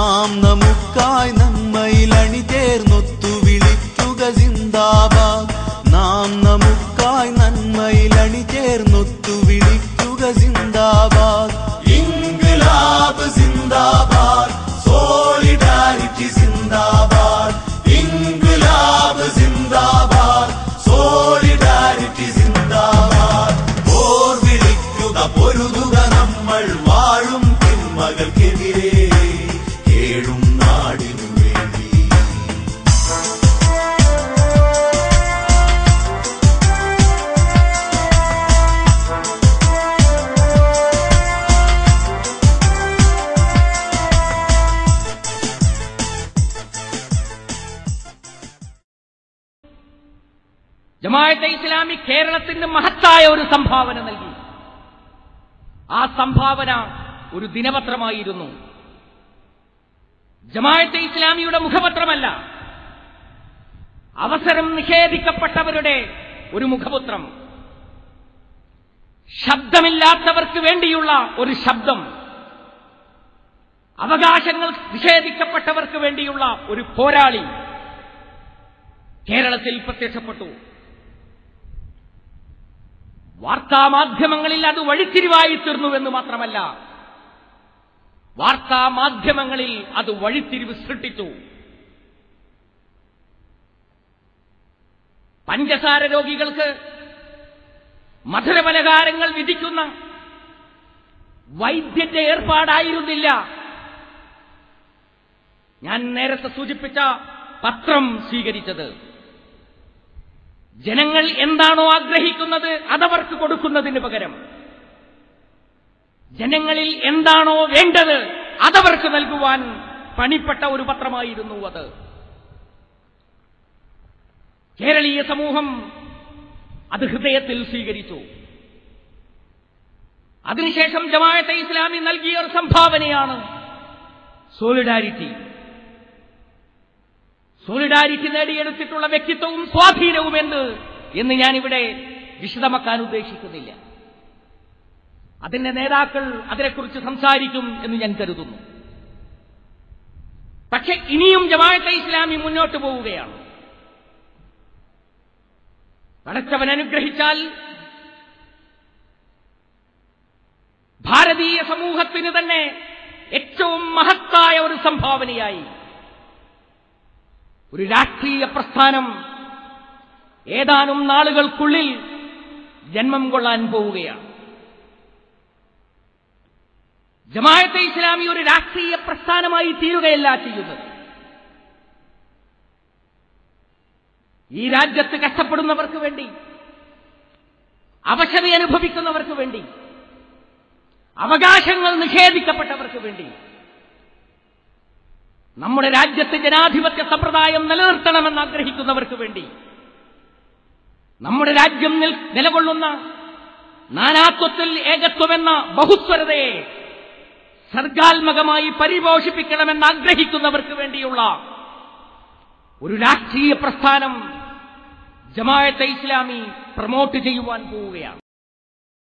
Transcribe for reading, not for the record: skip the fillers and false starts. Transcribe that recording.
നാം നമുക്കായി നന്മയിൽ അണിചേർന്നൊത്തു വിളിക്കുക സിന്ദാബാദ്. നാം നമുക്കായി നന്മയിൽ അണിചേർന്നൊത്തു വിളിക്കുക സിന്ദാബാദ്. ഇൻക്വിലാബ് സിന്ദാബാദ്, സോളിഡാരിറ്റി സിന്ദാബാദ്. ഇൻക്വിലാബ് സിന്ദാബാദ്, സോളിഡാരിറ്റി സിന്ദാബാദ്. പോർ വിളിക്കുക, പൊരുതുക നമ്മൾ വാഴും തിന്മകൾക്കെതിരെ, കേഴും നാടിനു വേണ്ടി. ജമാഅത്തെ ഇസ്ലാമി കേരളത്തിന് മഹത്തായ ഒരു സംഭാവന നൽകി. ആ സംഭാവന ഒരു ദിനപത്രമായിരുന്നു. ജമാഅത്തെ ഇസ്ലാമിയുടെ മുഖപത്രമല്ല, അവസരം നിഷേധിക്കപ്പെട്ടവരുടെ ഒരു മുഖപത്രം, ശബ്ദമില്ലാത്തവർക്ക് വേണ്ടിയുള്ള ഒരു ശബ്ദം, അവകാശങ്ങൾ നിഷേധിക്കപ്പെട്ടവർക്ക് വേണ്ടിയുള്ള ഒരു പോരാളി കേരളത്തിൽ പ്രത്യക്ഷപ്പെട്ടു. വാർത്താമാധ്യമങ്ങളിൽ അത് വഴിത്തിരിവായി തീർന്നുവെന്ന് മാത്രമല്ല, വാർത്താമാധ്യമങ്ങളിൽ അത് വഴിത്തിരിവ് സൃഷ്ടിച്ചു. പഞ്ചസാര രോഗികൾക്ക് മധുരപലഹാരങ്ങൾ വിധിക്കുന്ന വൈദ്യന്റെ ഏർപ്പാടായിരുന്നില്ല ഞാൻ നേരത്തെ സൂചിപ്പിച്ച പത്രം സ്വീകരിച്ചത്. ജനങ്ങൾ എന്താണോ ആഗ്രഹിക്കുന്നത് അതവർക്ക് കൊടുക്കുന്നതിന് പകരം ജനങ്ങളിൽ എന്താണോ വേണ്ടത് അതവർക്ക് നൽകുവാൻ പണിപ്പെട്ട ഒരു പത്രമായിരുന്നു അത്. കേരളീയ സമൂഹം അത് ഹൃദയത്തിൽ സ്വീകരിച്ചു. അതിനുശേഷം ജമാഅത്തെ ഇസ്ലാമി നൽകിയ ഒരു സംഭാവനയാണ് സോളിഡാരിറ്റി. സോളിഡാരിറ്റി നേടിയെടുത്തിട്ടുള്ള വ്യക്തിത്വവും സ്വാധീനവും എന്ന് ഞാനിവിടെ വിശദമാക്കാൻ ഉദ്ദേശിക്കുന്നില്ല. അതിന്റെ നേതാക്കൾ അതിനെക്കുറിച്ച് സംസാരിക്കും എന്ന് ഞാൻ കരുതുന്നു. പക്ഷെ ഇനിയും ജമാഅത്തെ ഇസ്ലാമി മുന്നോട്ട് പോവുകയാണ്. പടച്ചവൻ അനുഗ്രഹിച്ചാൽ ഭാരതീയ സമൂഹത്തിന് തന്നെ ഏറ്റവും മഹത്തായ ഒരു സംഭാവനയായി ഒരു രാഷ്ട്രീയ പ്രസ്ഥാനം ഏതാനും നാളുകൾക്കുള്ളിൽ ജന്മം കൊള്ളാൻ പോവുകയാണ്. ജമാഅത്തെ ഇസ്ലാമി ഒരു രാഷ്ട്രീയ പ്രസ്ഥാനമായി തീരുകയല്ല ചെയ്യുന്നത്. ഈ രാജ്യത്ത് കഷ്ടപ്പെടുന്നവർക്ക് വേണ്ടി, അവശത അനുഭവിക്കുന്നവർക്ക് വേണ്ടി, അവകാശങ്ങൾ നിഷേധിക്കപ്പെട്ടവർക്ക് വേണ്ടി, നമ്മുടെ രാജ്യത്ത് ജനാധിപത്യ സമ്പ്രദായം നിലനിർത്തണമെന്ന് ആഗ്രഹിക്കുന്നവർക്ക് വേണ്ടി, നമ്മുടെ രാജ്യം നിലകൊള്ളുന്ന നാനാത്വത്തിൽ ഏകത്വമെന്ന ബഹുസ്വരതയെ സർഗാത്മകമായി പരിപോഷിപ്പിക്കണമെന്ന് ആഗ്രഹിക്കുന്നവർക്ക് വേണ്ടിയുള്ള ഒരു രാഷ്ട്രീയ പ്രസ്ഥാനം ജമാഅത്തെ ഇസ്ലാമി പ്രമോട്ട് ചെയ്യുവാൻ പോവുകയാണ്.